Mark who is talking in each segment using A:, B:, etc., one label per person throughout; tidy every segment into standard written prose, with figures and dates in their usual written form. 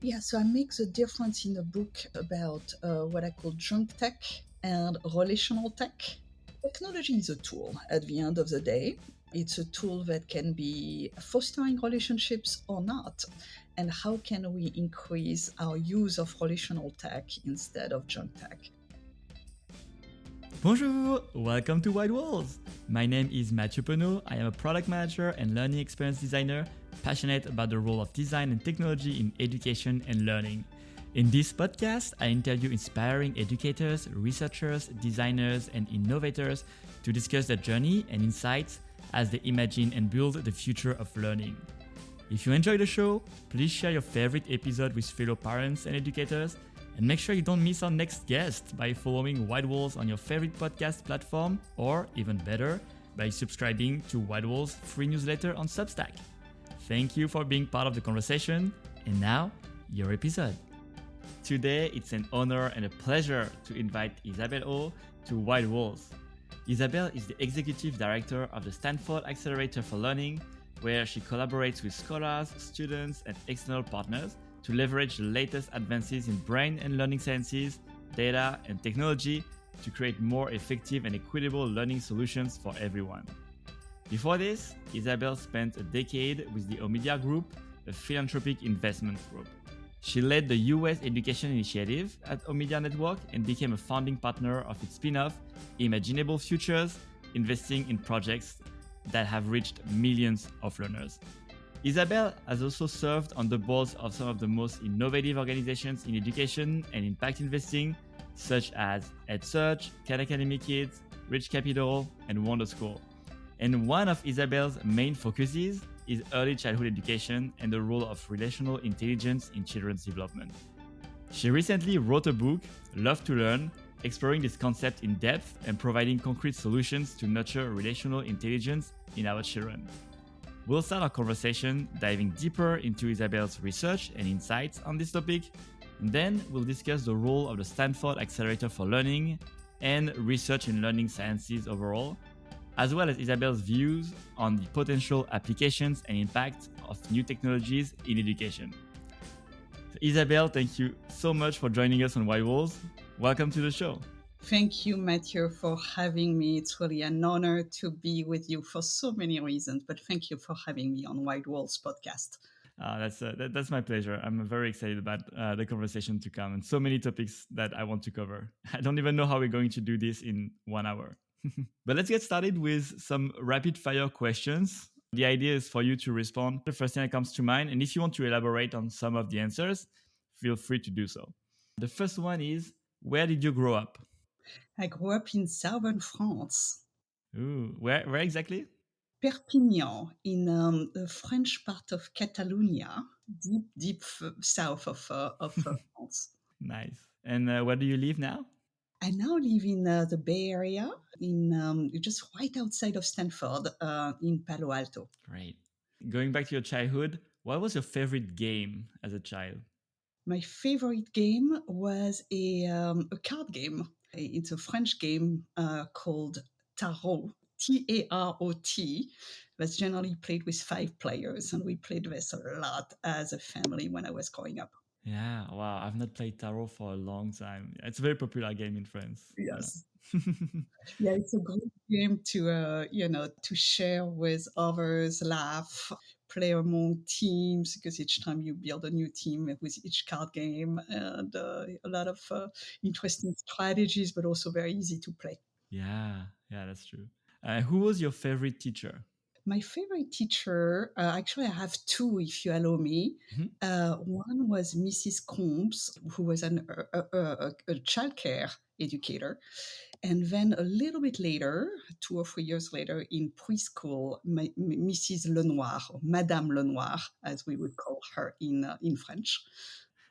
A: Yeah, so I make the difference in the book about what I call junk tech and relational tech. Technology is a tool at the end of the day. It's a tool that can be fostering relationships or not. And how can we increase our use of relational tech instead of junk tech?
B: Bonjour! Welcome to White Walls! My name is Mathieu Penaud. I am a product manager and learning experience designer, passionate about the role of design and technology in education and learning. In this podcast, I interview inspiring educators, researchers, designers, and innovators to discuss their journey and insights as they imagine and build the future of learning. If you enjoy the show, please share your favorite episode with fellow parents and educators, and make sure you don't miss our next guest by following White Walls on your favorite podcast platform, or even better, by subscribing to White Walls' free newsletter on Substack. Thank you for being part of the conversation, and now, your episode. Today, it's an honor and a pleasure to invite Isabelle O to White Walls. Isabelle is the Executive Director of the Stanford Accelerator for Learning, where she collaborates with scholars, students, and external partners to leverage the latest advances in brain and learning sciences, data, and technology to create more effective and equitable learning solutions for everyone. Before this, Isabelle spent a decade with the Omidyar Group, a philanthropic investment group. She led the US Education Initiative at Omidyar Network and became a founding partner of its spin-off, Imaginable Futures, investing in projects that have reached millions of learners. Isabelle has also served on the boards of some of the most innovative organizations in education and impact investing, such as EdSurge, Khan Academy Kids, Rich Capital, and Wonderschool. And one of Isabelle's main focuses is early childhood education and the role of relational intelligence in children's development. She recently wrote a book, Love to Learn, exploring this concept in depth and providing concrete solutions to nurture relational intelligence in our children. We'll start our conversation diving deeper into Isabelle's research and insights on this topic, and then we'll discuss the role of the Stanford Accelerator for Learning and research in learning sciences overall, as well as Isabelle's views on the potential applications and impact of new technologies in education. So Isabelle, thank you so much for joining us on White Walls. Welcome to the show.
A: Thank you, Mathieu, for having me. It's really an honor to be with you for so many reasons, but thank you for having me on White Walls podcast.
B: That's my pleasure. I'm very excited about the conversation to come and so many topics that I want to cover. I don't even know how we're going to do this in 1 hour. But let's get started with some rapid fire questions. The idea is for you to respond the first thing that comes to mind. And if you want to elaborate on some of the answers, feel free to do so. The first one is, where did you grow up?
A: I grew up in southern France.
B: Ooh, where exactly?
A: Perpignan, in the French part of Catalonia, deep south of France.
B: Nice. And where do you live now?
A: I now live in the Bay Area, in just right outside of Stanford, in Palo Alto.
B: Great. Going back to your childhood, what was your favorite game as a child?
A: My favorite game was a card game. It's a French game called Tarot, Tarot. That's generally played with 5 players, and we played this a lot as a family when I was growing up.
B: Yeah, wow. I've not played Tarot for a long time. It's a very popular game in France.
A: Yes.
B: Yeah.
A: Yeah, it's a great game to share with others, laugh, play among teams, because each time you build a new team with each card game, and a lot of interesting strategies, but also very easy to play.
B: Yeah, that's true. Who was your favorite teacher?
A: My favorite teacher, actually, I have 2, if you allow me. One was Mrs. Combs, who was a childcare educator. And then a little bit later, 2 or 3 years later, in preschool, Mrs. Lenoir, or Madame Lenoir, as we would call her in French.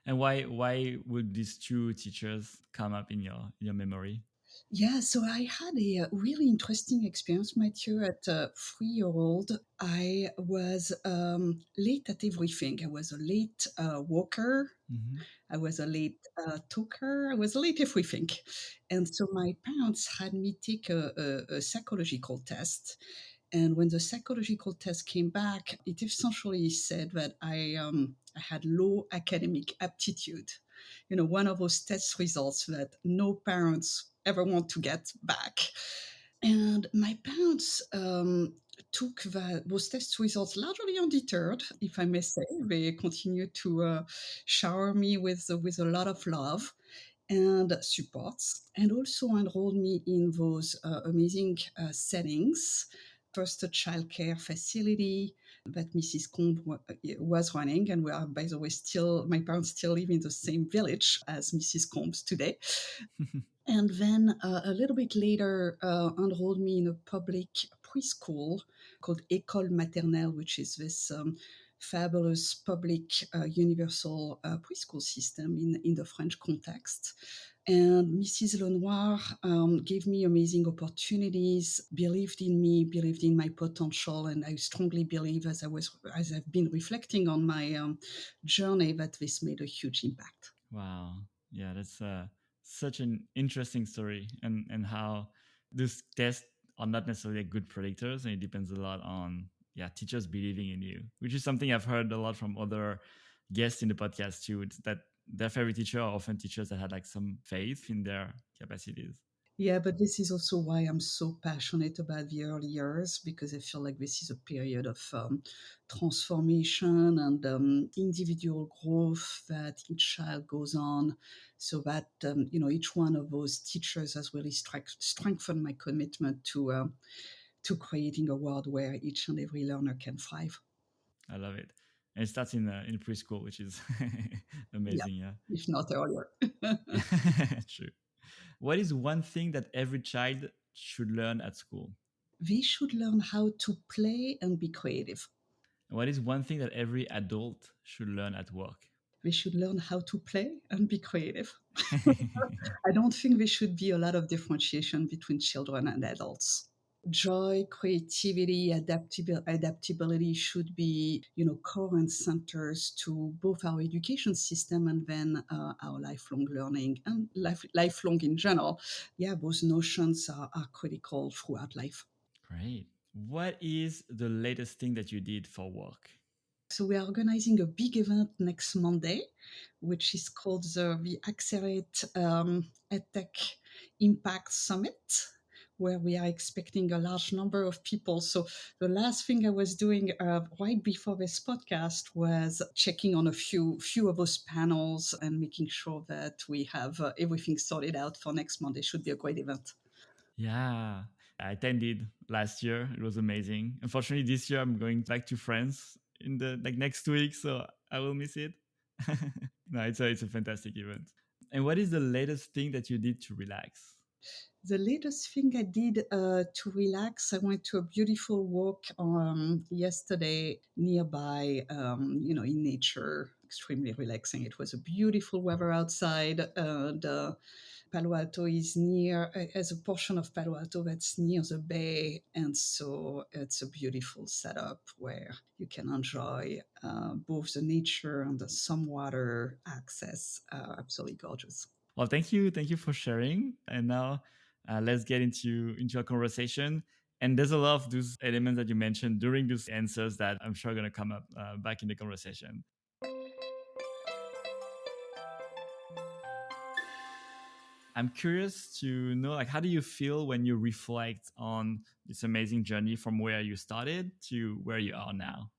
B: And why would these 2 teachers come up in your memory?
A: Yeah, so I had a really interesting experience, Mathieu. At 3-year-old, I was late at everything. I was a late walker.
B: Mm-hmm.
A: I was a late talker. I was late everything. And so my parents had me take a psychological test. And when the psychological test came back, it essentially said that I had low academic aptitude. One of those test results that no parents ever want to get back. And my parents took those test results largely undeterred, if I may say. They continued to shower me with a lot of love and supports, and also enrolled me in those amazing settings. First, a childcare facility that Mrs. Combe was running, and we are, by the way, still, my parents still live in the same village as Mrs. Combs today. And then a little bit later, enrolled me in a public preschool called École Maternelle, which is this fabulous public universal preschool system in the French context. And Mrs. Lenoir gave me amazing opportunities, believed in me, believed in my potential, and I strongly believe, as I've been reflecting on my journey, that this made a huge impact.
B: Wow. Yeah, that's such an interesting story, and how these tests are not necessarily good predictors, and it depends a lot on teachers believing in you, which is something I've heard a lot from other guests in the podcast too. It's that their favorite teacher are often teachers that had like some faith in their capacities.
A: Yeah, but this is also why I'm so passionate about the early years, because I feel like this is a period of transformation and individual growth that each child goes on, so that each one of those teachers has really strengthened my commitment to creating a world where each and every learner can thrive.
B: I love it. And it starts in preschool, which is
A: Yeah,
B: amazing. Yeah.
A: if not earlier.
B: True. What is one thing that every child should learn at school?
A: They should learn how to play and be creative.
B: And what is one thing that every adult should learn at work?
A: They should learn how to play and be creative. I don't think there should be a lot of differentiation between children and adults. Joy, creativity, adaptability should be, core and centers to both our education system and then our lifelong learning and lifelong in general. Yeah, those notions are critical throughout life.
B: Great. What is the latest thing that you did for work?
A: So we are organizing a big event next Monday, which is called the Accelerate EdTech Impact Summit, where we are expecting a large number of people. So the last thing I was doing right before this podcast was checking on a few of those panels and making sure that we have everything sorted out for next Monday. Should be a great event.
B: Yeah, I attended last year. It was amazing. Unfortunately, this year I'm going back to France in the next week, so I will miss it. No, it's a fantastic event. And what is the latest thing that you did to relax?
A: The latest thing I did to relax, I went to a beautiful walk yesterday nearby, in nature, extremely relaxing. It was a beautiful weather outside, and Palo Alto is as a portion of Palo Alto that's near the bay. And so it's a beautiful setup where you can enjoy both the nature and the some water access. Absolutely gorgeous.
B: Well, thank you for sharing. And now let's get into a conversation. And there's a lot of those elements that you mentioned during those answers that I'm sure are going to come up back in the conversation. I'm curious to know, like, how do you feel when you reflect on this amazing journey from where you started to where you are now?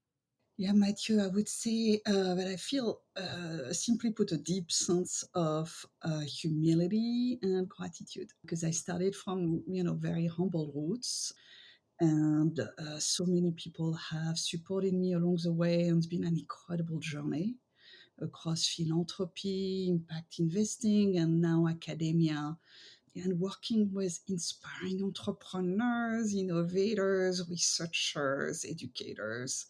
A: Yeah, Matthew, I would say that I feel, simply put, a deep sense of humility and gratitude, because I started from, very humble roots, and so many people have supported me along the way, and it's been an incredible journey across philanthropy, impact investing, and now academia, and working with inspiring entrepreneurs, innovators, researchers, educators,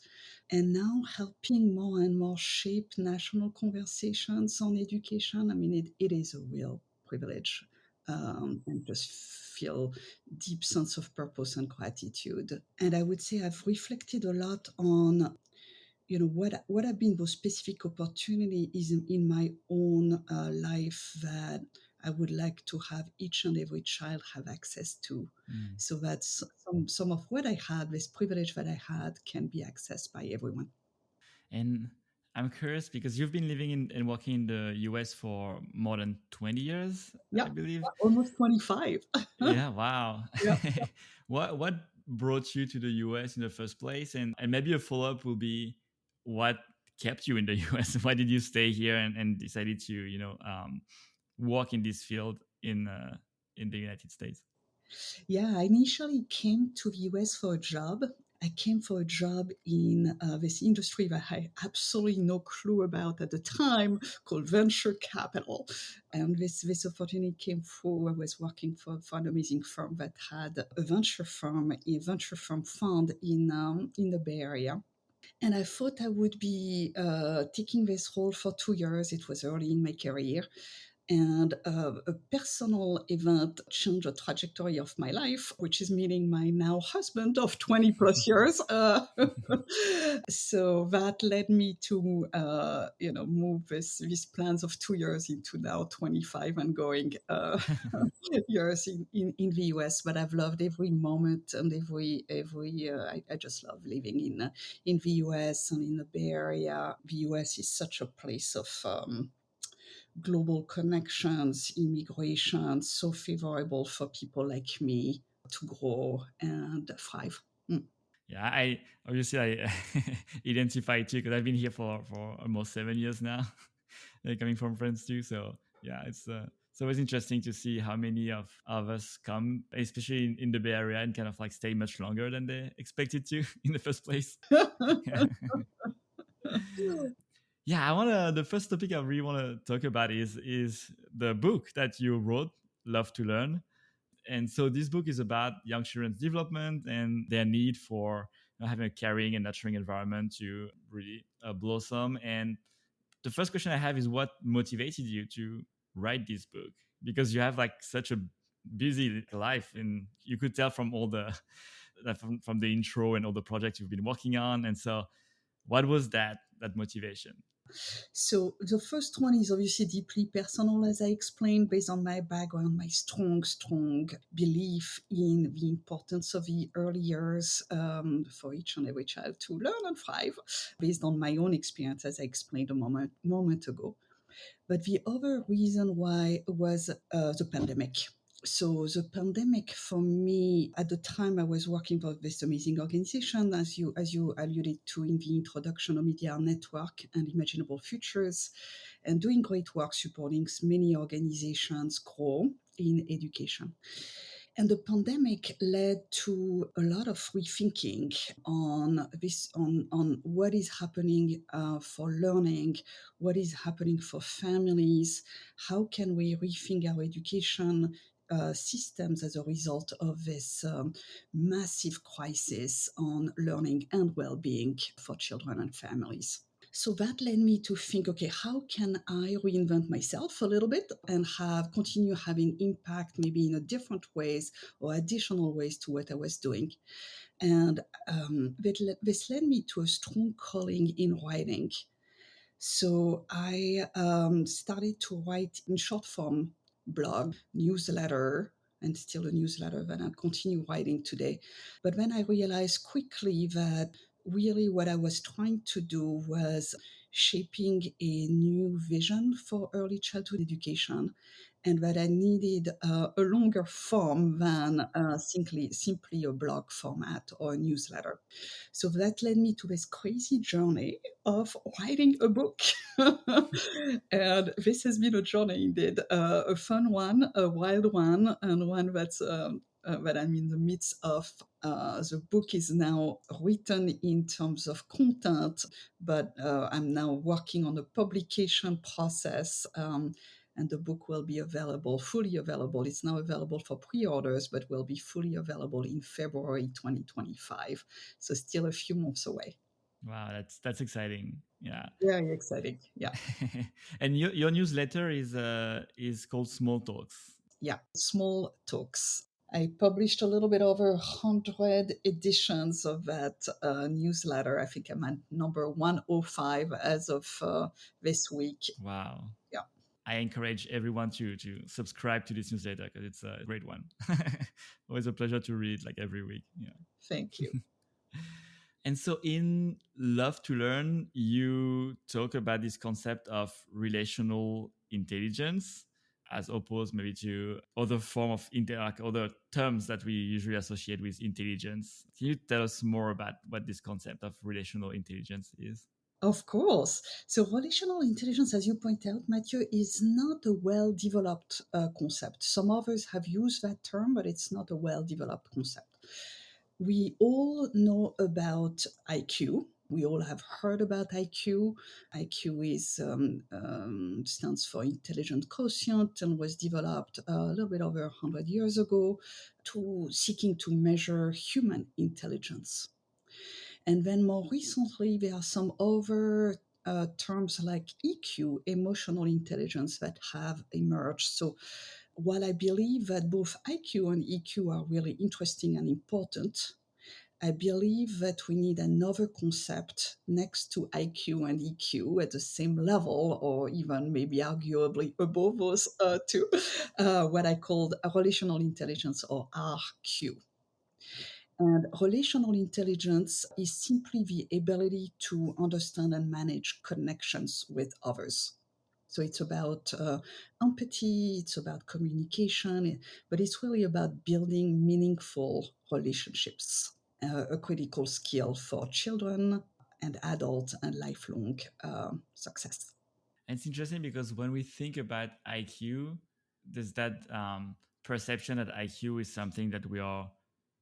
A: and now helping more and more shape national conversations on education. I mean, it is a real privilege, and just feel deep sense of purpose and gratitude. And I would say I've reflected a lot on what have been those specific opportunities in my own life that I would like to have each and every child have access to,
B: Mm.
A: so that some of what I had, this privilege that I had, can be accessed by everyone.
B: And I'm curious because you've been living and working in the US for more than 20 years,
A: Yeah,
B: I believe.
A: almost 25.
B: Yeah, wow.
A: Yeah.
B: What brought you to the US in the first place? And maybe a follow-up will be what kept you in the US? Why did you stay here and decided to, work in this field in the United States?
A: Yeah, I initially came to the US for a job. I came for a job in this industry that I had absolutely no clue about at the time, called venture capital. And this opportunity came through. I was working for an amazing firm that had a venture firm fund in the Bay Area. And I thought I would be taking this role for 2 years. It was early in my career. And a personal event changed the trajectory of my life, which is meeting my now husband of 20 plus years. So that led me to, move these plans of 2 years into now 25 and going years in the US. But I've loved every moment and I just love living in the US and in the Bay Area. The US is such a place of global connections, immigration, so favorable for people like me to grow and thrive. Mm.
B: Yeah, I obviously I identify too because I've been here for almost 7 years now, like coming from France too. So yeah, it's always interesting to see how many of us come, especially in the Bay Area, and kind of like stay much longer than they expected to in the first place. Yeah. Yeah, I wanna. The first topic I really want to talk about is the book that you wrote, Love to Learn. And so this book is about young children's development and their need for having a caring and nurturing environment to really blossom. And the first question I have is what motivated you to write this book? Because you have like such a busy life, and you could tell from all the from the intro and all the projects you've been working on. And so, what was that motivation?
A: So the first one is obviously deeply personal, as I explained, based on my background, my strong belief in the importance of the early years for each and every child to learn and thrive, based on my own experience, as I explained a moment ago. But the other reason why was the pandemic. So the pandemic for me at the time I was working for this amazing organization, as you alluded to in the introduction, of Media Network and Imaginable Futures, and doing great work supporting many organizations grow in education. And the pandemic led to a lot of rethinking on what is happening for learning, what is happening for families, how can we rethink our education systems as a result of this massive crisis on learning and well-being for children and families. So that led me to think, okay, how can I reinvent myself a little bit and continue having impact maybe in a different ways or additional ways to what I was doing? And this led me to a strong calling in writing. So I started to write in short form blog, newsletter, and still a newsletter that I continue writing today. But then I realized quickly that really what I was trying to do was shaping a new vision for early childhood education, and that I needed a longer form than simply a blog format or a newsletter. So that led me to this crazy journey of writing a book. And this has been a journey indeed, a fun one, a wild one, and one that I'm in the midst of. The book is now written in terms of content, but I'm now working on the publication process. And the book will be fully available. It's now available for pre-orders, but will be fully available in February 2025. So still a few months away.
B: Wow, that's exciting. Yeah.
A: Very exciting. Yeah.
B: And your newsletter is called Small Talks.
A: Yeah. Small talks. I published a little bit over 100 editions of that newsletter. I think I'm at number 105 as of this week.
B: Wow.
A: Yeah.
B: I encourage everyone to subscribe to this newsletter because it's a great one. Always a pleasure to read like every week. Yeah.
A: Thank you.
B: And so in Love to Learn, you talk about this concept of relational intelligence as opposed maybe to other form of other terms that we usually associate with intelligence. Can you tell us more about what this concept of relational intelligence is?
A: Of course. So, relational intelligence, as you point out, Mathieu, is not a well developed concept. Some others have used that term, but it's not a well developed concept. We all know about IQ. We all have heard about IQ. IQ stands for intelligent quotient and was developed a little bit over 100 years ago to seeking to measure human intelligence. And then more recently, there are some other terms like EQ, emotional intelligence, that have emerged. So while I believe that both IQ and EQ are really interesting and important, I believe that we need another concept next to IQ and EQ at the same level, or even maybe arguably above those two, what I called a relational intelligence, or RQ. And relational intelligence is simply the ability to understand and manage connections with others. So it's about empathy, it's about communication, but it's really about building meaningful relationships, a critical skill for children and adults and lifelong success.
B: And it's interesting because when we think about IQ, there's that perception that IQ is something that we are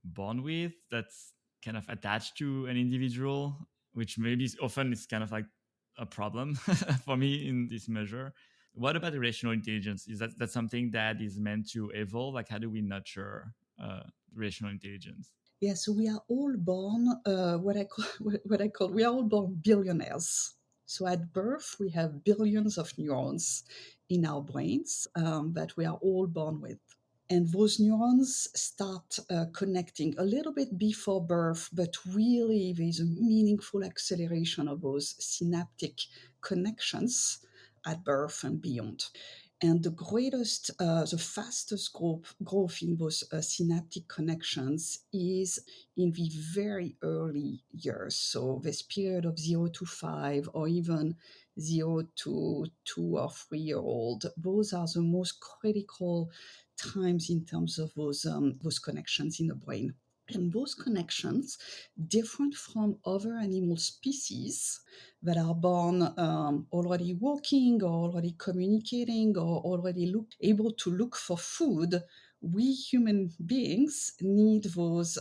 B: born with, that's kind of attached to an individual, which maybe often is kind of like a problem for me in this measure. What about relational intelligence? Is that something that is meant to evolve? Like, how do we nurture relational intelligence?
A: Yeah, so we are all born we are all born billionaires. So at birth, we have billions of neurons in our brains that we are all born with. And those neurons start connecting a little bit before birth, but really there's a meaningful acceleration of those synaptic connections at birth and beyond. And the fastest growth in those synaptic connections is in the very early years. So this period of 0 to 5, or even 0 to 2 or 3 year old, those are the most critical times in terms of those connections in the brain. And those connections, different from other animal species that are born already walking or already communicating or already able to look for food, we human beings need those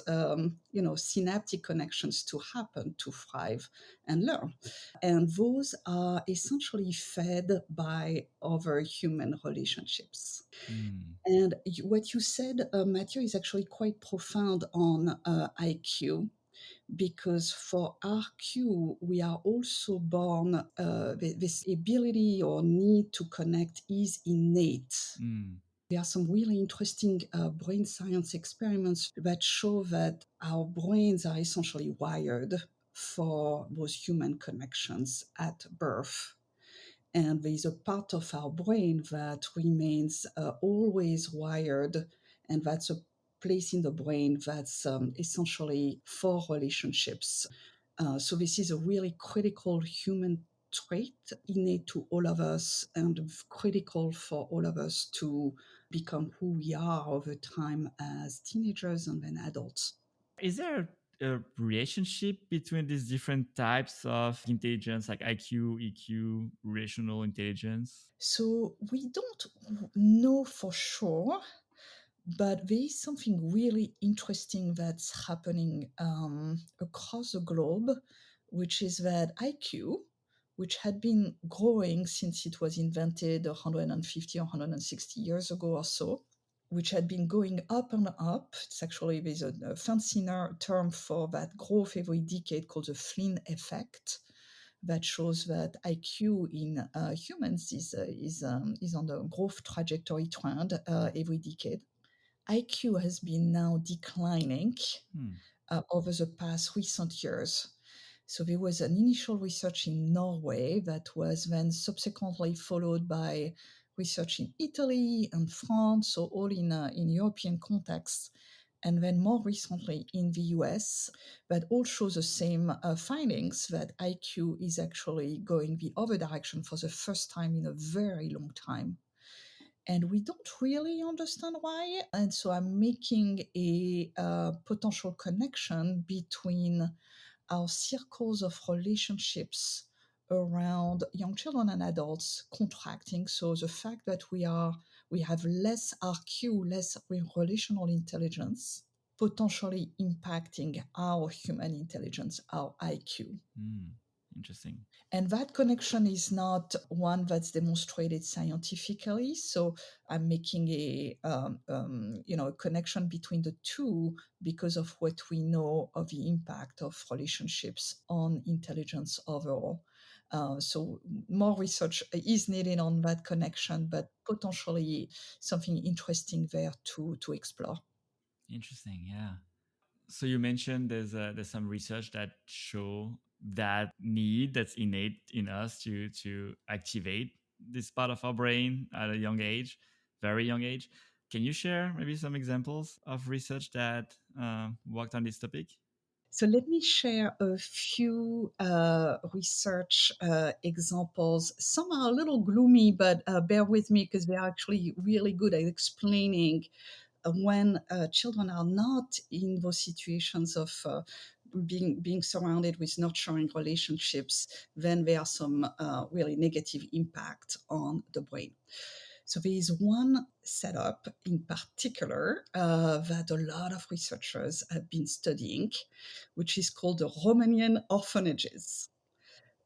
A: synaptic connections to happen, to thrive and learn. And those are essentially fed by other human relationships.
B: Hmm.
A: And what you said, Matthew, is actually quite profound on IQ, because for RQ, we are also born, this ability or need to connect is innate.
B: Hmm.
A: There are some really interesting brain science experiments that show that our brains are essentially wired for those human connections at birth. And there's a part of our brain that remains always wired, and that's a place in the brain that's essentially for relationships. So this is a really critical human trait, innate to all of us, and critical for all of us to become who we are over time as teenagers and then adults.
B: Is there a relationship between these different types of intelligence, like IQ, EQ, relational intelligence?
A: So we don't know for sure, but there is something really interesting that's happening across the globe, which is that IQ, which had been growing since it was invented 150 or 160 years ago or so, which had been going up and up. It's actually, there's a fancy term for that growth every decade called the Flynn effect, that shows that IQ in humans is on the growth trajectory trend every decade. IQ has been now declining
B: Hmm.
A: over the past recent years. So there was an initial research in Norway that was then subsequently followed by research in Italy and France, so all in European context, and then more recently in the US, that all show the same findings that IQ is actually going the other direction for the first time in a very long time. And we don't really understand why. And so I'm making a potential connection between our circles of relationships around young children and adults contracting. So the fact that we have less RQ, less relational intelligence, potentially impacting our human intelligence, our IQ.
B: Interesting.
A: And that connection is not one that's demonstrated scientifically. So I'm making a connection between the two because of what we know of the impact of relationships on intelligence overall. So more research is needed on that connection, but potentially something interesting there to explore.
B: Interesting. Yeah. So you mentioned there's some research that show that need that's innate in us to activate this part of our brain at a young age, very young age. Can you share maybe some examples of research that worked on this topic?
A: So let me share a few research examples. Some are a little gloomy, but bear with me because they're actually really good at explaining when children are not in those situations of being surrounded with nurturing relationships, then there are some really negative impact on the brain. So there is one setup in particular that a lot of researchers have been studying, which is called the Romanian orphanages.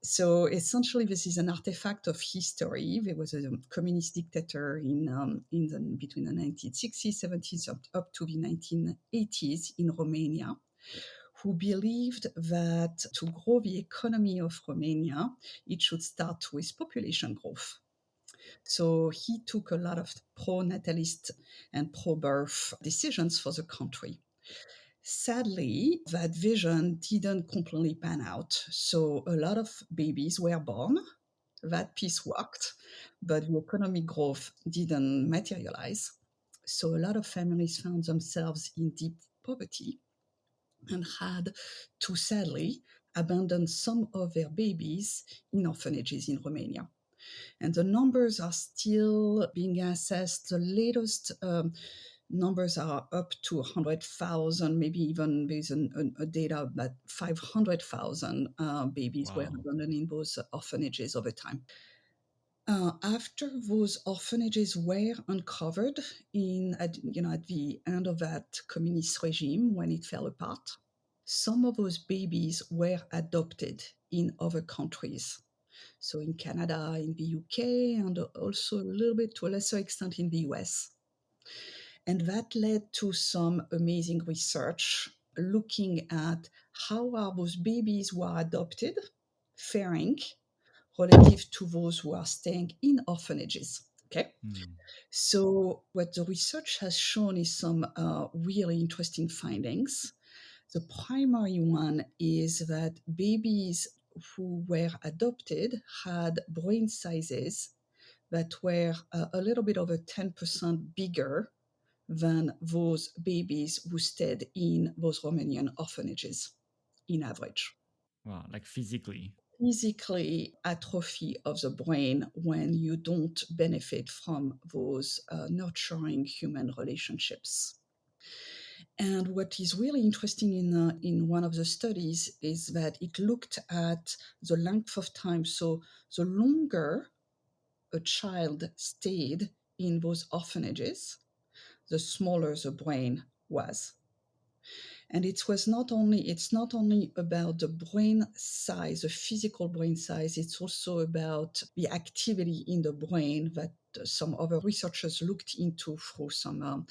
A: So essentially, this is an artifact of history. There was a communist dictator between the 1960s, 70s, up to the 1980s in Romania, who believed that to grow the economy of Romania, it should start with population growth. So he took a lot of pro-natalist and pro-birth decisions for the country. Sadly, that vision didn't completely pan out. So a lot of babies were born. That piece worked, but the economic growth didn't materialize. So a lot of families found themselves in deep poverty and had to sadly abandon some of their babies in orphanages in Romania. And the numbers are still being assessed. The latest numbers are up to 100,000, maybe even there's a data that 500,000 babies were
B: Wow.
A: abandoned in those orphanages over time. After those orphanages were uncovered at the end of that communist regime when it fell apart, some of those babies were adopted in other countries. So in Canada, in the UK, and also a little bit to a lesser extent in the US. And that led to some amazing research looking at how are those babies who are adopted faring relative to those who are staying in orphanages. Okay. So what the research has shown is some really interesting findings. The primary one is that babies who were adopted had brain sizes that were a little bit over 10% bigger than those babies who stayed in those Romanian orphanages in average.
B: Wow, like physically.
A: Physically atrophy of the brain when you don't benefit from those nurturing human relationships. And what is really interesting in one of the studies is that it looked at the length of time. So the longer a child stayed in those orphanages, the smaller the brain was. And it's not only about the brain size, the physical brain size, it's also about the activity in the brain that some other researchers looked into through some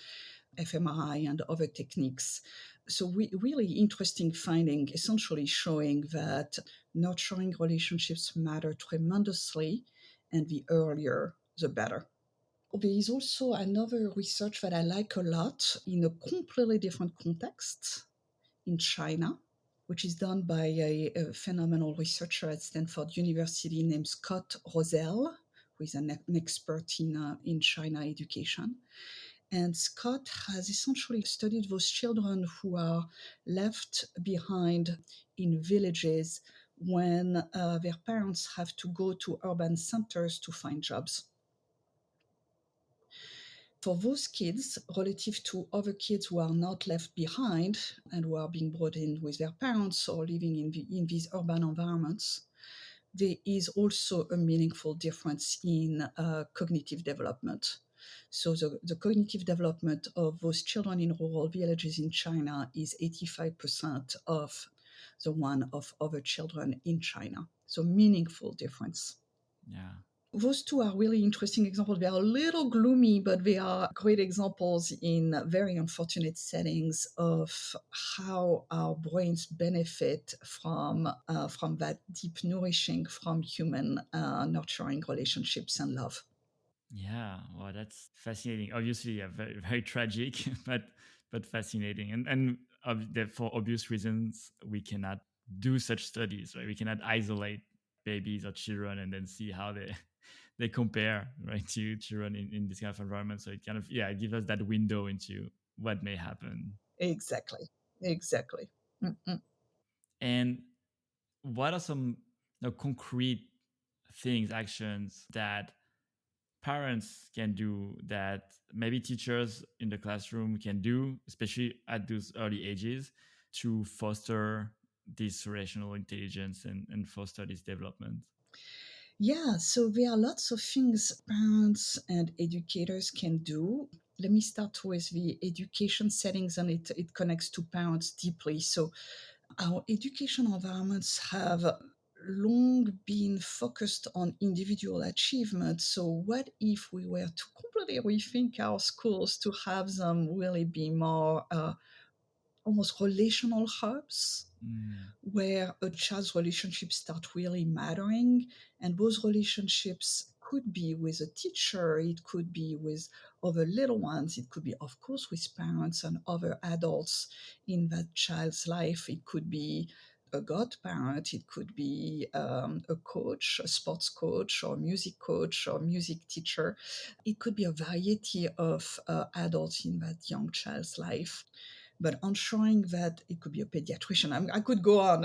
A: fMRI and other techniques. So really interesting finding, essentially showing that nurturing relationships matter tremendously, and the earlier, the better. There is also another research that I like a lot in a completely different context in China, which is done by a phenomenal researcher at Stanford University named Scott Rosell, who is an expert in China education. And Scott has essentially studied those children who are left behind in villages when their parents have to go to urban centers to find jobs. For those kids, relative to other kids who are not left behind and who are being brought in with their parents or living in these urban environments, there is also a meaningful difference in cognitive development. So the cognitive development of those children in rural villages in China is 85% of the one of other children in China. So meaningful difference.
B: Yeah.
A: Those two are really interesting examples. They are a little gloomy, but they are great examples in very unfortunate settings of how our brains benefit from that deep nourishing from human nurturing relationships and love.
B: Yeah, well, that's fascinating. Obviously, yeah, very very tragic, but fascinating. For obvious reasons, we cannot do such studies, right? We cannot isolate babies or children and then see how they they compare, right, to children in this kind of environment. So it kind of it gives us that window into what may happen.
A: Exactly. Exactly. Mm-mm.
B: And what are some concrete things, actions that parents can do that maybe teachers in the classroom can do, especially at those early ages, to foster this rational intelligence and foster this development?
A: Yeah, so there are lots of things parents and educators can do. Let me start with the education settings, and it connects to parents deeply. So, our education environments have long been focused on individual achievement. So, what if we were to completely rethink our schools to have them really be more almost relational hubs?
B: Mm.
A: Where a child's relationships start really mattering. And those relationships could be with a teacher, it could be with other little ones, it could be, of course, with parents and other adults in that child's life. It could be a godparent, it could be a coach, a sports coach, or music coach, or music teacher. It could be a variety of adults in that young child's life, but ensuring that it could be a pediatrician. I could go on,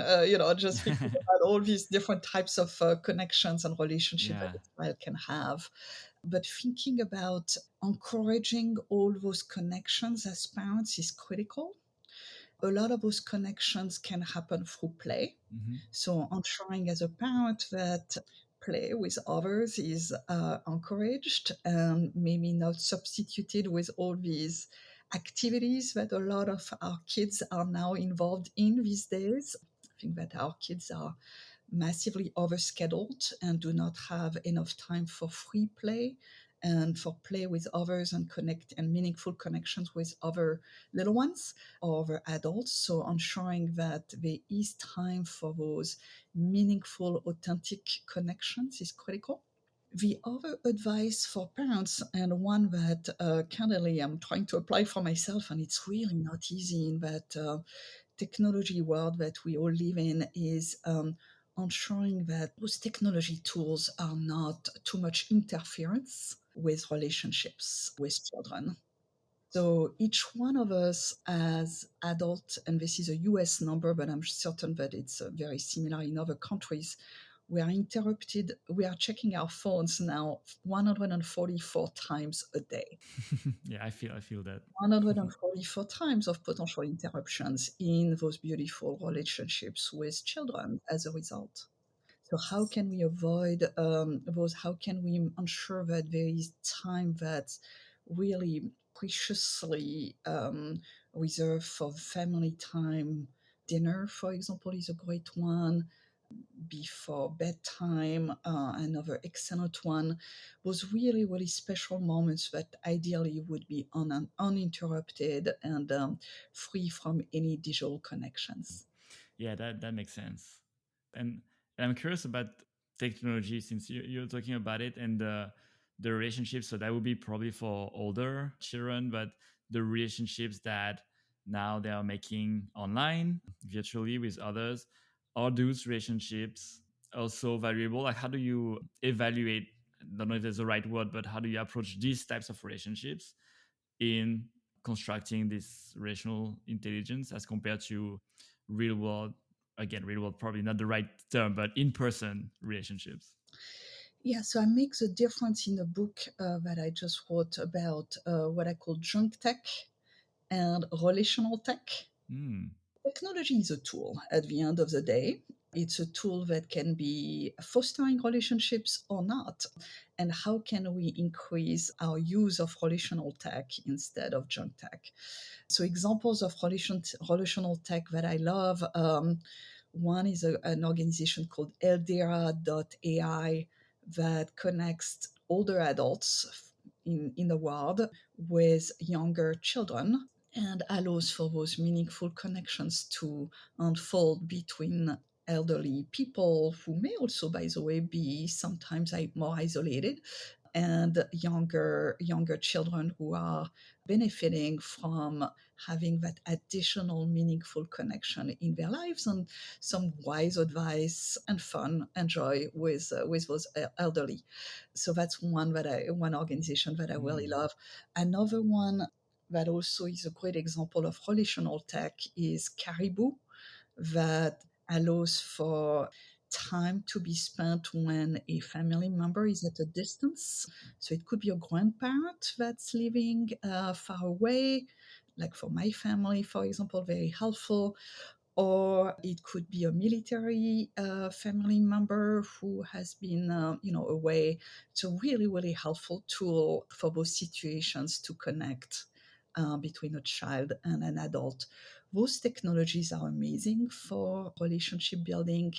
A: just thinking about all these different types of connections and relationships that
B: Yeah.
A: a child can have. But thinking about encouraging all those connections as parents is critical. A lot of those connections can happen through play.
B: Hmm.
A: So ensuring as a parent that play with others is encouraged and maybe not substituted with all these activities that a lot of our kids are now involved in these days. I think that our kids are massively overscheduled and do not have enough time for free play and for play with others and connect and meaningful connections with other little ones or other adults. So ensuring that there is time for those meaningful, authentic connections is critical. The other advice for parents, and one that candidly I'm trying to apply for myself, and it's really not easy in that technology world that we all live in, is ensuring that those technology tools are not too much interference with relationships with children. So each one of us as adult, and this is a US number, but I'm certain that it's very similar in other countries, we are interrupted, we are checking our phones now 144 times a day.
B: Yeah, I feel that.
A: 144 times of potential interruptions in those beautiful relationships with children as a result. So, how can we avoid those? How can we ensure that there is time that's really preciously reserved for family time? Dinner, for example, is a great one. Before bedtime, another excellent one, was really, really special moments that ideally would be uninterrupted and free from any digital connections.
B: Yeah, that makes sense. And I'm curious about technology since you're talking about it and the relationships. So that would be probably for older children, but the relationships that now they are making online virtually with others, are those relationships also valuable? Like, how do you evaluate don't know if there's a right word, but how do you approach these types of relationships in constructing this relational intelligence as compared to real world, again, real world probably not the right term, but in-person relationships?
A: Yeah, so I make the difference in the book that I just wrote about what I call junk tech and relational tech.
B: Hmm.
A: Technology is a tool at the end of the day. It's a tool that can be fostering relationships or not. And how can we increase our use of relational tech instead of junk tech? So, examples of relational tech that I love, one is an organization called Eldera.ai that connects older adults in the world with younger children and allows for those meaningful connections to unfold between elderly people who may also, by the way, be sometimes more isolated, and younger children who are benefiting from having that additional meaningful connection in their lives and some wise advice and fun and joy with those elderly. So that's one organization that I really
B: Hmm.
A: love. Another one that also is a great example of relational tech is Caribou, that allows for time to be spent when a family member is at a distance. So it could be a grandparent that's living far away, like for my family, for example, very helpful. Or it could be a military family member who has been, away. It's a really, really helpful tool for both situations to connect between a child and an adult. Those technologies are amazing for relationship building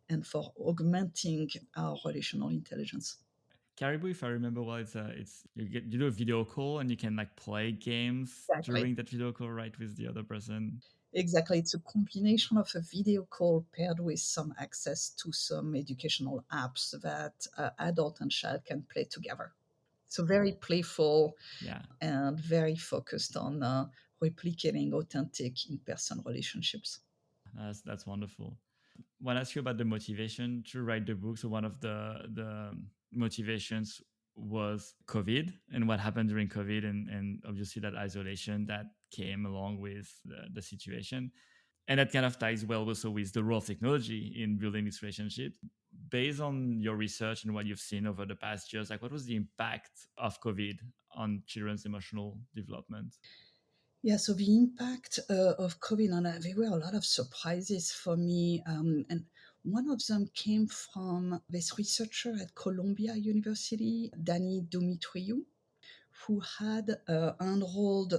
A: and for augmenting our relational intelligence.
B: Caribou, if I remember well, it's you do a video call and you can like play games
A: Exactly.
B: during that video call, right, with the other person.
A: Exactly. It's a combination of a video call paired with some access to some educational apps that adult and child can play together. So very playful
B: Yeah,
A: and very focused on replicating authentic in-person relationships.
B: that's wonderful. Want to ask you about the motivation to write the book. So one of the motivations was COVID and what happened during COVID, and obviously that isolation that came along with the situation. And that kind of ties well also with the role of technology in building this relationship. Based on your research and what you've seen over the past years, like what was the impact of COVID on children's emotional development?
A: Yeah, so the impact of COVID, and there were a lot of surprises for me. And one of them came from this researcher at Columbia University, Danny Dumitriou, who had enrolled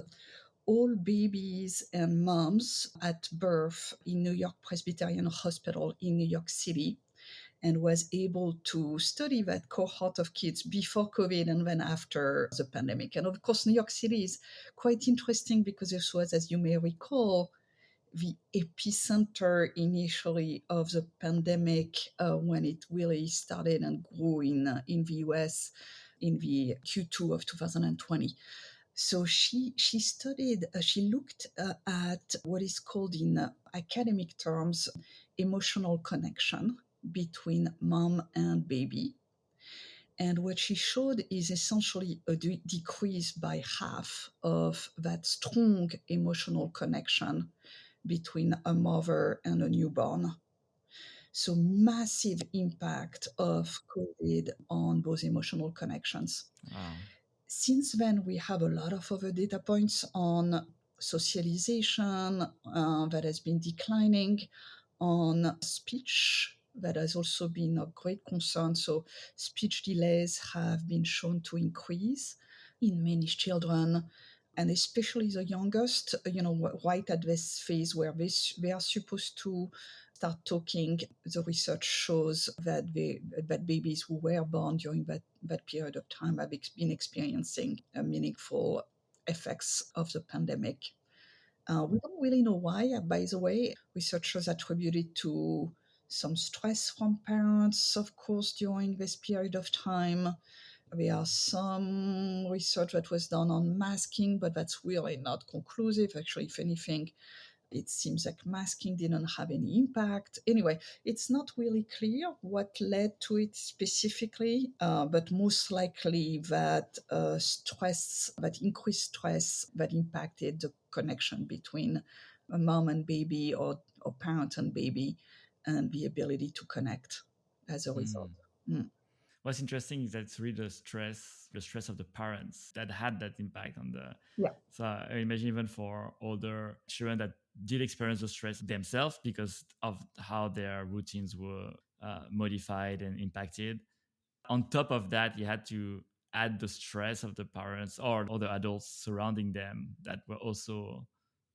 A: all babies and moms at birth in New York Presbyterian Hospital in New York City, and was able to study that cohort of kids before COVID and then after the pandemic. And of course, New York City is quite interesting because this was, as you may recall, the epicenter initially of the pandemic when it really started and grew in the US in the Q2 of 2020. So she studied, she looked at what is called in academic terms emotional connection between mom and baby. And what she showed is essentially a decrease by half of that strong emotional connection between a mother and a newborn. So, massive impact of COVID on those emotional connections.
B: Wow.
A: Since then, we have a lot of other data points on socialization that has been declining, on speech that has also been of great concern. So, speech delays have been shown to increase in many children, and especially the youngest, right at this phase where they are supposed to start talking. The research shows that that babies who were born during that period of time have been experiencing meaningful effects of the pandemic. We don't really know why, by the way. Researchers attribute it to some stress from parents, of course, during this period of time. There are some research that was done on masking, but that's really not conclusive. Actually, if anything, It seems like masking didn't have any impact. Anyway, it's not really clear what led to it specifically, but most likely that stress, that increased stress that impacted the connection between a mom and baby, or parent and baby, and the ability to connect as a result.
B: Mm.
A: Mm.
B: What's interesting is that it's really the stress of the parents that had that impact on the.
A: Yeah.
B: So I imagine even for older children that did experience the stress themselves because of how their routines were modified and impacted. On top of that, you had to add the stress of the parents or other adults surrounding them that were also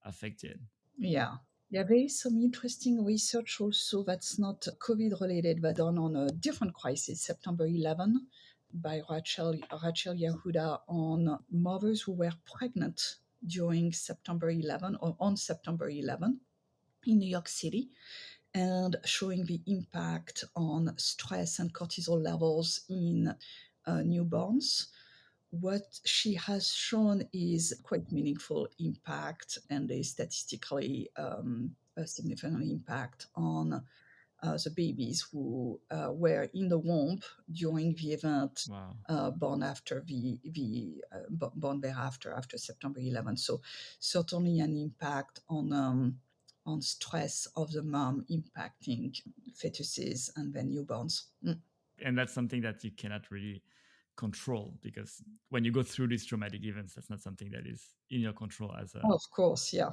B: affected.
A: Yeah. Yeah, there is some interesting research also that's not COVID related, but done on a different crisis, September 11, by Rachel Yehuda, on mothers who were pregnant during September 11 or on September 11 in New York City, and showing the impact on stress and cortisol levels in newborns. What she has shown is quite meaningful impact, and a statistically a significant impact on the babies who were in the womb during the event,
B: Wow.
A: born after born thereafter, after September 11th. So certainly an impact on stress of the mom impacting fetuses and then newborns. Mm.
B: And that's something that you cannot really control because when you go through these traumatic events, that's not something that is in your control as a.
A: Of course, yeah.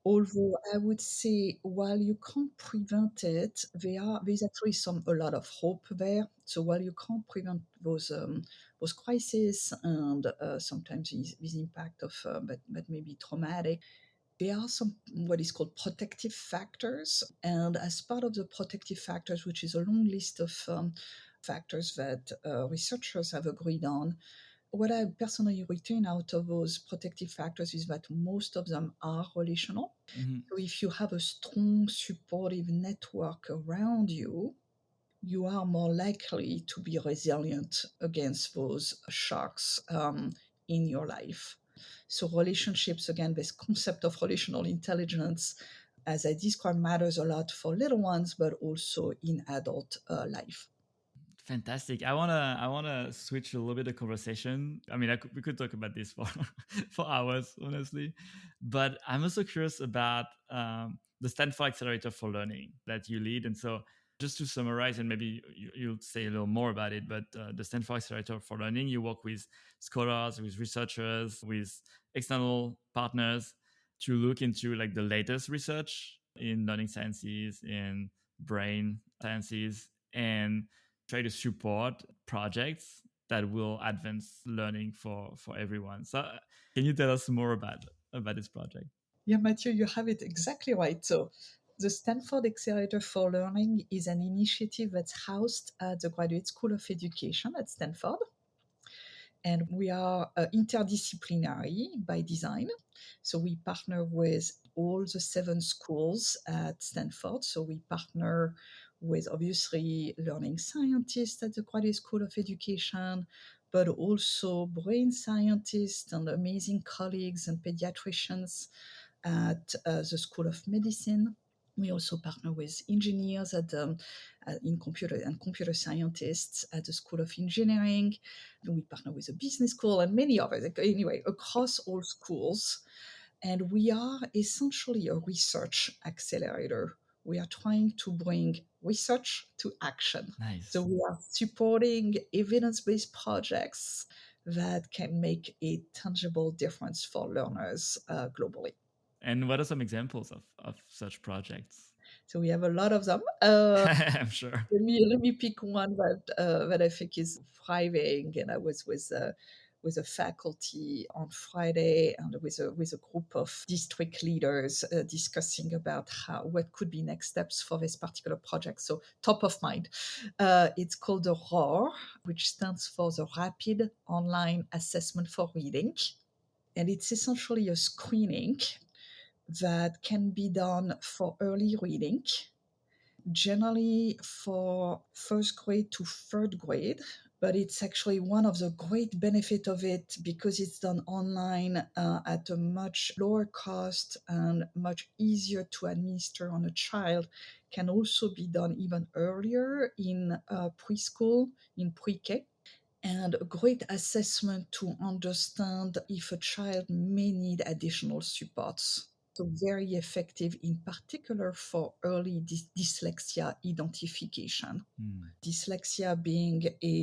A: Although I would say while you can't prevent it, there's actually a lot of hope there. So while you can't prevent those crises and sometimes this impact of that may be traumatic, there are some what is called protective factors. And as part of the protective factors, which is a long list of factors that researchers have agreed on, what I personally retain out of those protective factors is that most of them are relational.
B: Mhm.
A: So if you have a strong supportive network around you, you are more likely to be resilient against those shocks in your life. So relationships, again, this concept of relational intelligence, as I described, matters a lot for little ones, but also in adult life.
B: Fantastic. I wanna switch a little bit of conversation. I mean, we could talk about this for for hours, honestly. But I'm also curious about the Stanford Accelerator for Learning that you lead. And so, just to summarize, and maybe you'll say a little more about it. But the Stanford Accelerator for Learning, you work with scholars, with researchers, with external partners to look into like the latest research in learning sciences, in brain sciences, and try to support projects that will advance learning for everyone. So, can you tell us more about this project?
A: Yeah, Matthew, you have it exactly right. So, the Stanford Accelerator for Learning is an initiative that's housed at the Graduate School of Education at Stanford. And we are interdisciplinary by design. So, we partner with all the 7 schools at Stanford. So, we partner with obviously learning scientists at the Graduate School of Education, but also brain scientists and amazing colleagues and pediatricians at the School of Medicine. We also partner with engineers in computer scientists at the School of Engineering. We partner with a business school and many others. Anyway, across all schools, and we are essentially a research accelerator. We are trying to bring research to action. So
B: Nice.
A: we are supporting evidence-based projects that can make a tangible difference for learners globally.
B: And what are some examples of such projects?
A: So we have a lot of them.
B: I'm sure.
A: Let me pick one that I think is thriving. And I was with a faculty on Friday and with a group of district leaders discussing about what could be next steps for this particular project. So top of mind, it's called the ROAR, which stands for the Rapid Online Assessment for Reading, and it's essentially a screening that can be done for early reading, generally for first grade to third grade, but it's actually one of the great benefit of it because it's done online at a much lower cost and much easier to administer on a child. Can also be done even earlier in preschool, in pre-K, and a great assessment to understand if a child may need additional supports. So very effective in particular for early dyslexia identification.
B: Mm.
A: Dyslexia being a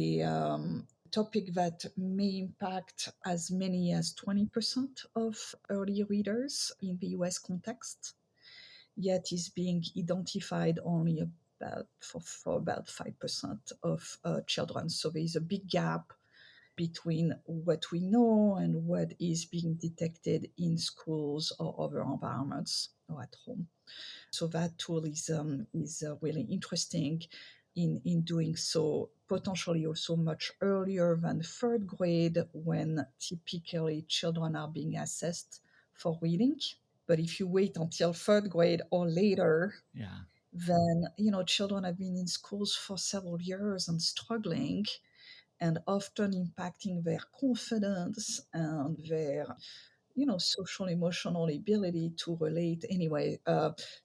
A: topic that may impact as many as 20% of early readers in the US context, yet is being identified only for about 5% of children. So there is a big gap between what we know and what is being detected in schools or other environments or at home. So that tool is really interesting in doing so, potentially also much earlier than third grade when typically children are being assessed for reading. But if you wait until third grade or later,
B: Yeah.
A: then children have been in schools for several years and struggling, and often impacting their confidence and their social emotional ability to relate anyway.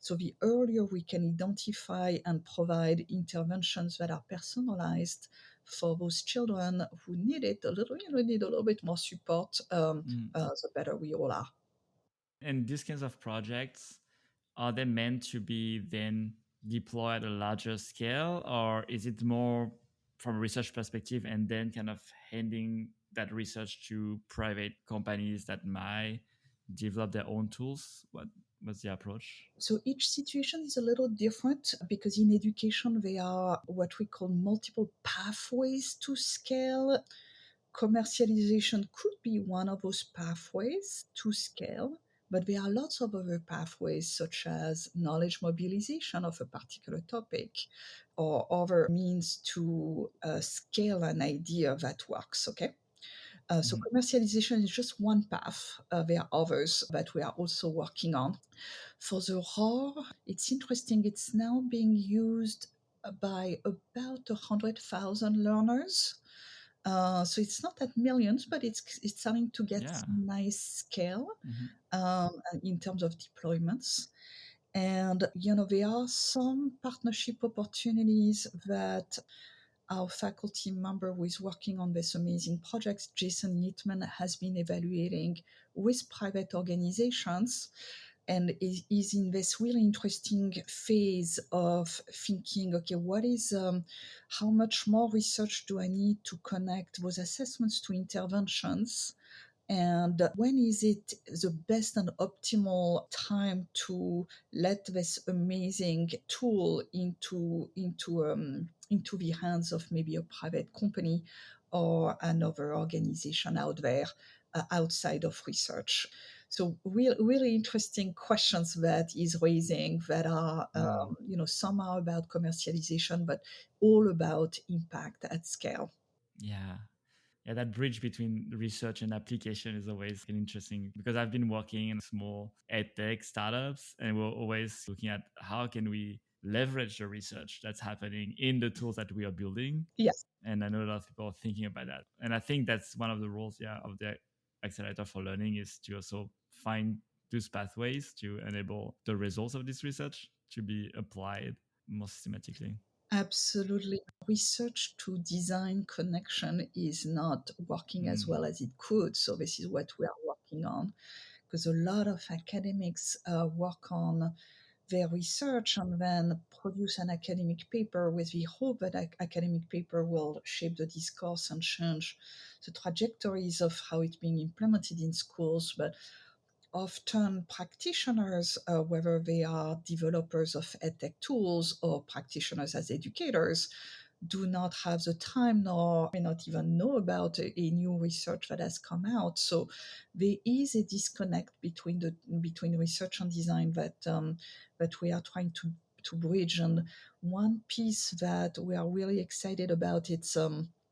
A: So the earlier we can identify and provide interventions that are personalized for those children who need it a little, need a little bit more support,
B: Mm.
A: the better we all are.
B: And these kinds of projects, are they meant to be then deployed at a larger scale, or is it more from a research perspective and then kind of handing that research to private companies that might develop their own tools? What's the approach?
A: So each situation is a little different because in education there are what we call multiple pathways to scale. Commercialization could be one of those pathways to scale, but there are lots of other pathways, such as knowledge mobilization of a particular topic or other means to scale an idea that works. Okay. So
B: Mhm.
A: commercialization is just one path. There are others that we are also working on. For the ROR, it's interesting. It's now being used by about 100,000 learners. So it's not at millions, but it's starting to get
B: Yeah.
A: some nice scale
B: Mhm.
A: in terms of deployments. And there are some partnership opportunities that our faculty member who is working on this amazing project, Jason Littman, has been evaluating with private organizations, and is in this really interesting phase of thinking, okay, how much more research do I need to connect those assessments to interventions? And when is it the best and optimal time to let this amazing tool into the hands of maybe a private company or another organization out there outside of research? So really interesting questions that is raising that are
B: Mm.
A: some are about commercialization, but all about impact at scale.
B: Yeah. Yeah, that bridge between research and application is always interesting because I've been working in small edtech startups and we're always looking at how can we leverage the research that's happening in the tools that we are building.
A: Yes.
B: And I know a lot of people are thinking about that. And I think that's one of the roles, yeah, of the accelerator for learning is to also find those pathways to enable the results of this research to be applied more systematically.
A: Absolutely. Research to design connection is not working as
B: Mm.
A: well as it could. So, this is what we are working on because a lot of academics work on their research and then produce an academic paper with the hope that academic paper will shape the discourse and change the trajectories of how it's being implemented in schools. But often practitioners, whether they are developers of edtech tools or practitioners as educators, do not have the time nor may not even know about a new research that has come out. So there is a disconnect between research and design that we are trying to bridge. And one piece that we are really excited about, it's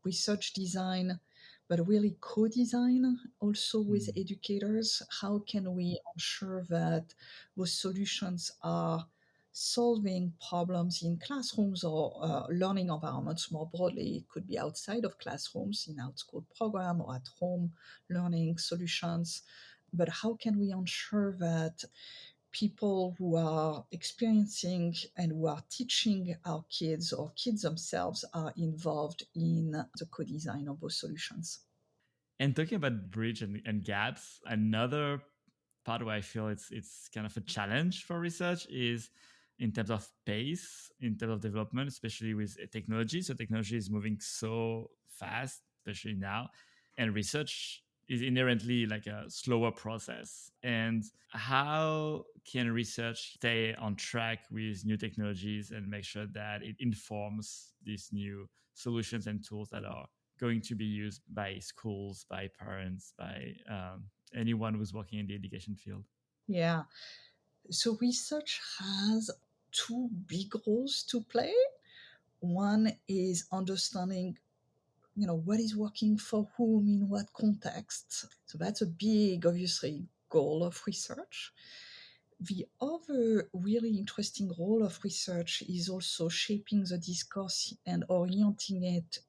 A: research design, but really co-design also with
B: Mm.
A: educators. How can we ensure that those solutions are solving problems in classrooms or learning environments more broadly. It could be outside of classrooms in out-school program or at home learning solutions. But how can we ensure that people who are experiencing and who are teaching our kids or kids themselves are involved in the co-design of those solutions?
B: And talking about bridge and gaps, another part where I feel it's kind of a challenge for research is in terms of pace, in terms of development, especially with technology. So technology is moving so fast, especially now, and research is inherently like a slower process. And how can research stay on track with new technologies and make sure that it informs these new solutions and tools that are going to be used by schools, by parents, by anyone who's working in the education field?
A: Yeah. So research has two big roles to play. One is understanding, what is working for whom in what context. So that's a big, obviously, goal of research. The other really interesting role of research is also shaping the discourse and orienting it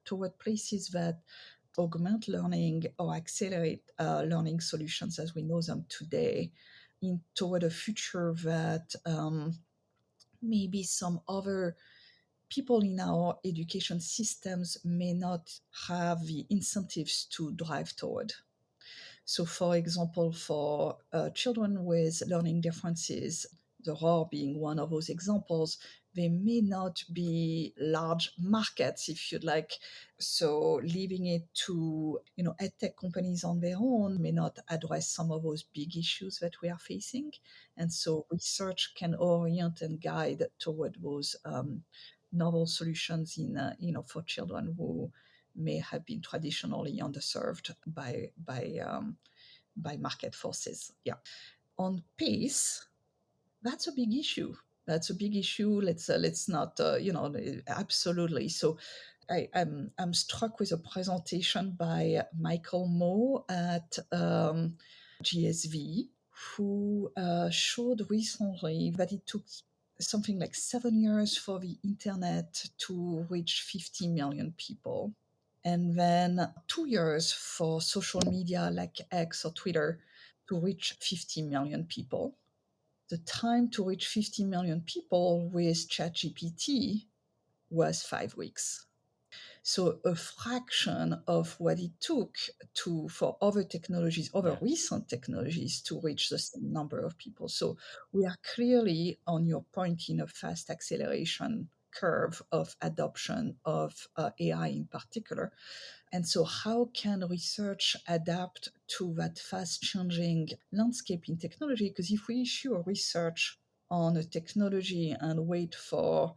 A: toward places that augment learning or accelerate learning solutions as we know them today, toward a future that maybe some other people in our education systems may not have the incentives to drive toward. So, for example, for children with learning differences, the ROR being one of those examples, they may not be large markets, if you'd like. So, leaving it to edtech companies on their own may not address some of those big issues that we are facing. And so, research can orient and guide toward those novel solutions for children who may have been traditionally underserved by market forces. Yeah. On pace, that's a big issue. That's a big issue. Let's not absolutely. So I'm struck with a presentation by Michael Moe at GSV, who showed recently that it took something like 7 years for the internet to reach 50 million people, and then 2 years for social media like X or Twitter to reach 50 million people. The time to reach 50 million people with ChatGPT was 5 weeks. So a fraction of what it took for other technologies, other
B: Yeah.
A: recent technologies, to reach the same number of people. So we are clearly, on your point, in a fast acceleration curve of adoption of AI in particular. And so, how can research adapt to that fast changing landscape in technology? Because if we issue a research on a technology and wait for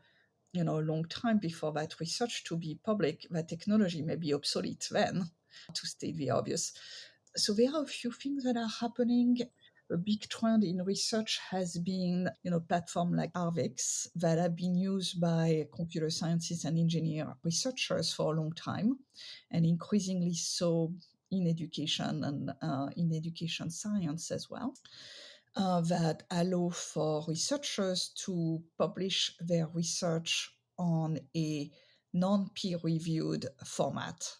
A: a long time before that research to be public, that technology may be obsolete then, to state the obvious. So there are a few things that are happening. A big trend in research has been, platform like Arvix that have been used by computer scientists and engineer researchers for a long time, and increasingly so in education and in education science as well, that allow for researchers to publish their research on a non-peer-reviewed format.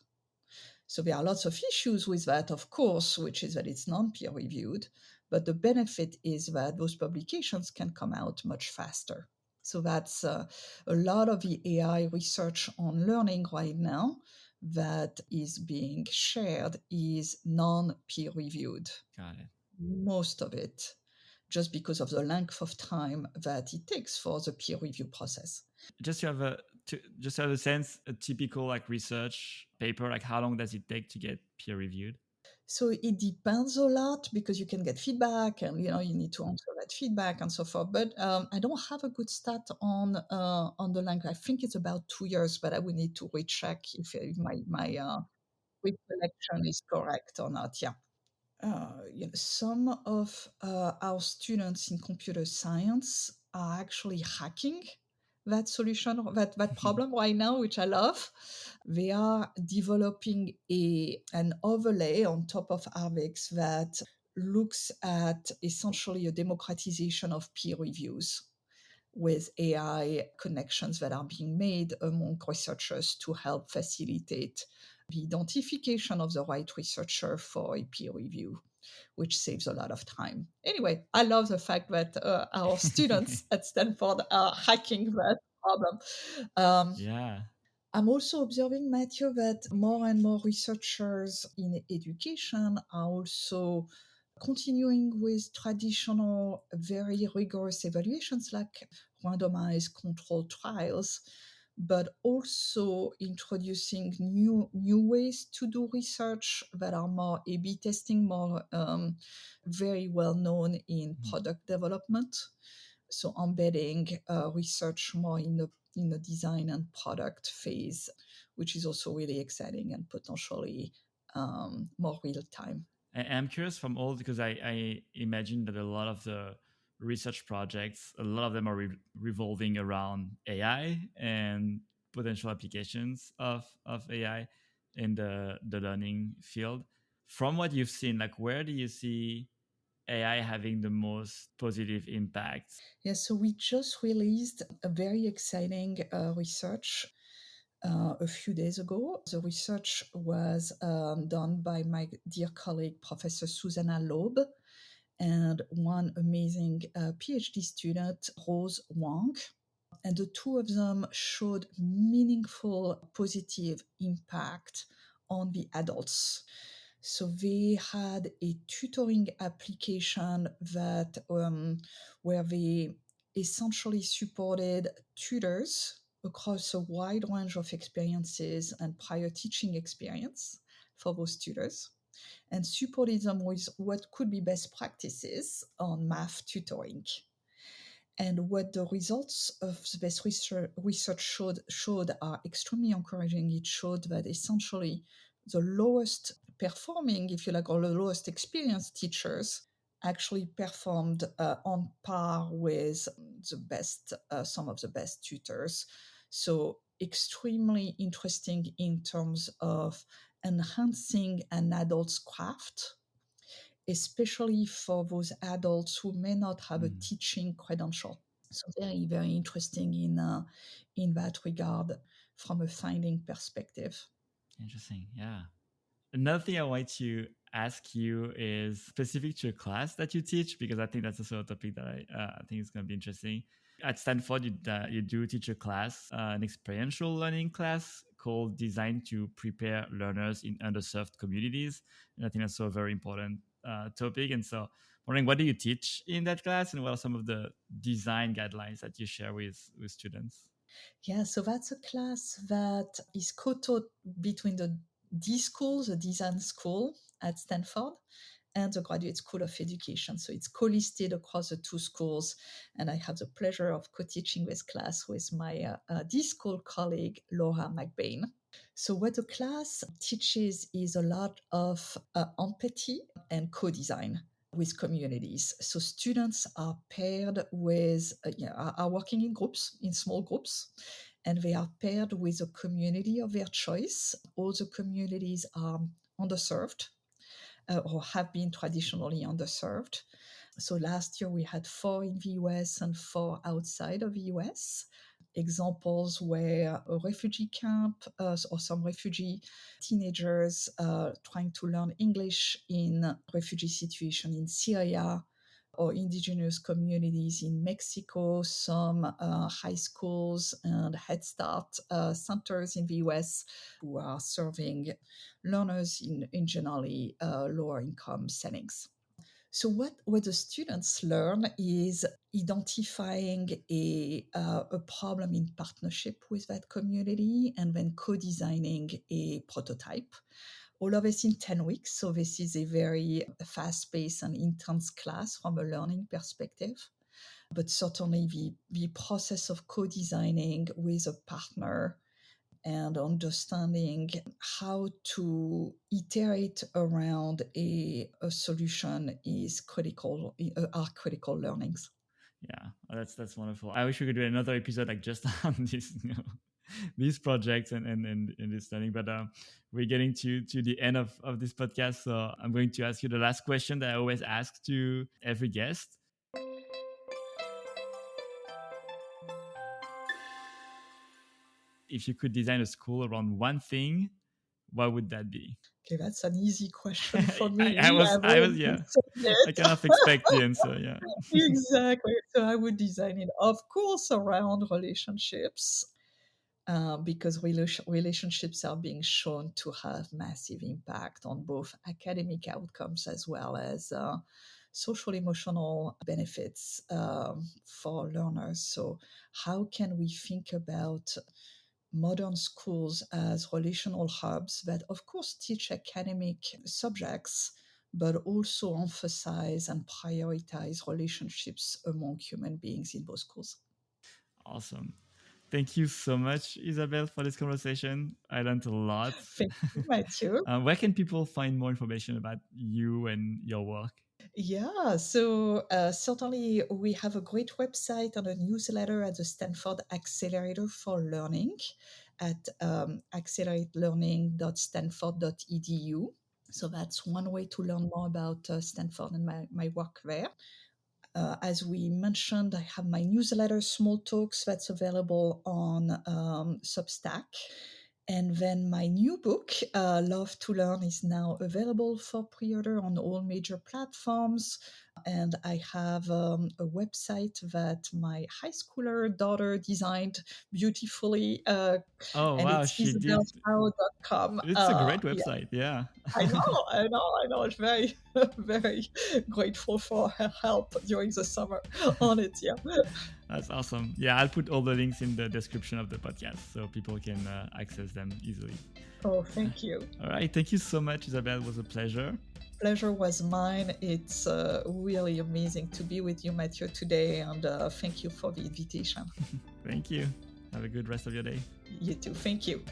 A: So there are lots of issues with that, of course, which is that it's non-peer reviewed, but the benefit is that those publications can come out much faster. So that's a lot of the AI research on learning right now that is being shared is non-peer reviewed.
B: Got it.
A: Most of it, just because of the length of time that it takes for the peer review process.
B: Just to have a sense, a typical like research paper, like how long does it take to get peer reviewed?
A: So it depends a lot because you can get feedback and you need to answer that feedback and so forth. But I don't have a good stat on the length. I think it's about 2 years, but I will need to recheck if my recollection is correct or not. Yeah. Some of our students in computer science are actually hacking that solution, that problem right now, which I love. They are developing an overlay on top of Arvix that looks at essentially a democratization of peer reviews. with AI connections that are being made among researchers to help facilitate the identification of the right researcher for a peer review, which saves a lot of time. Anyway, I love the fact that our students at Stanford are hacking that problem. Um,
B: Yeah.
A: I'm also observing, Matthew, that more and more researchers in education are also continuing with traditional, very rigorous evaluations like randomized controlled trials, but also introducing new ways to do research that are more A/B testing, more very well known in
B: Mhm.
A: product development. So embedding research more in the design and product phase, which is also really exciting and potentially more real time.
B: I'm curious from all because I imagine that a lot of the research projects, a lot of them are revolving around AI and potential applications of AI in the learning field. From what you've seen, like where do you see AI having the most positive impact?
A: Yeah, so we just released a very exciting research a few days ago. The research was done by my dear colleague, Professor Susanna Loeb, and one amazing PhD student, Rose Wang. And the two of them showed meaningful positive impact on the adults. So they had a tutoring application that where they essentially supported tutors across a wide range of experiences and prior teaching experience for those tutors, and supported them with what could be best practices on math tutoring. And what the results of this research showed are extremely encouraging. It showed that essentially the lowest performing, if you like, or the lowest experienced teachers actually performed on par with the best, some of the best tutors. So extremely interesting in terms of enhancing an adult's craft, especially for those adults who may not have a
B: Mm,
A: teaching credential. So very, very interesting in that regard from a finding perspective.
B: interesting. Yeah. Another thing I want to ask you is specific to a class that you teach, because I think that's also a topic that I think is going to be interesting. At Stanford, you do teach a class, an experiential learning class called Design to Prepare Learners in Underserved Communities. And I think that's so a very important topic. And so, wondering, what do you teach in that class, and what are some of the design guidelines that you share with students?
A: Yeah, so that's a class that is co-taught between the D school, the design school at Stanford, and the Graduate School of Education. So it's co-listed across the two schools, and I have the pleasure of co-teaching this class with my D school colleague, Laura McBain. So what the class teaches is a lot of empathy and co-design with communities. So students are paired with, are working in groups, in small groups, and they are paired with a community of their choice. All the communities are underserved or have been traditionally underserved. So last year we had 4 in the US and 4 outside of the US. Examples were a refugee camp or some refugee teenagers trying to learn English in refugee situation in Syria, or indigenous communities in Mexico, some high schools and Head Start centers in the US who are serving learners in generally lower income settings. So what the students learn is identifying a problem in partnership with that community and then co-designing a prototype. All of this in 10 weeks. So this is a very fast-paced and intense class from a learning perspective. But certainly the process of co-designing with a partner and understanding how to iterate around a solution is critical, are critical learnings.
B: Yeah, that's wonderful. I wish we could do another episode like just on this, these projects and this learning. But we're getting to the end of this podcast, so I'm going to ask you the last question that I always ask to every guest. if you could design a school around one thing, what would that be?
A: Okay, that's an easy question for me.
B: I was,
A: Everyone
B: yeah.
A: said
B: I
A: it.
B: kind of expect the answer, yeah.
A: Exactly. So I would design it, of course, around relationships, because relationships are being shown to have massive impact on both academic outcomes as well as social emotional benefits for learners. So how can we think about modern schools as relational hubs that, of course, teach academic subjects, but also emphasize and prioritize relationships among human beings in those schools?
B: Awesome. Thank you so much, Isabelle, for this conversation. I learned a lot.
A: Thank you, Matthew.
B: Where can people find more information about you and your work?
A: Yeah, so certainly we have a great website and a newsletter at the Stanford Accelerator for Learning at accelerate.learning.stanford.edu. So that's one way to learn more about Stanford and my work there. As we mentioned, I have my newsletter, Small Talks, that's available on Substack. And then my new book, Love to Learn, is now available for pre order on all major platforms. And I have a website that my high schooler daughter designed beautifully,
B: Oh,
A: and
B: wow,
A: it's
B: she did.
A: isabellehowe.com.
B: It's a great website, yeah.
A: I know. It's very, very grateful for her help during the summer on it. Yeah.
B: That's awesome. Yeah, I'll put all the links in the description of the podcast so people can access them easily.
A: Oh, thank you.
B: All right. Thank you so much, Isabelle. It was a pleasure.
A: Pleasure was mine. It's really amazing to be with you, Matthew, today. And thank you for the invitation.
B: Thank you. Have a good rest of your day.
A: You too. Thank you.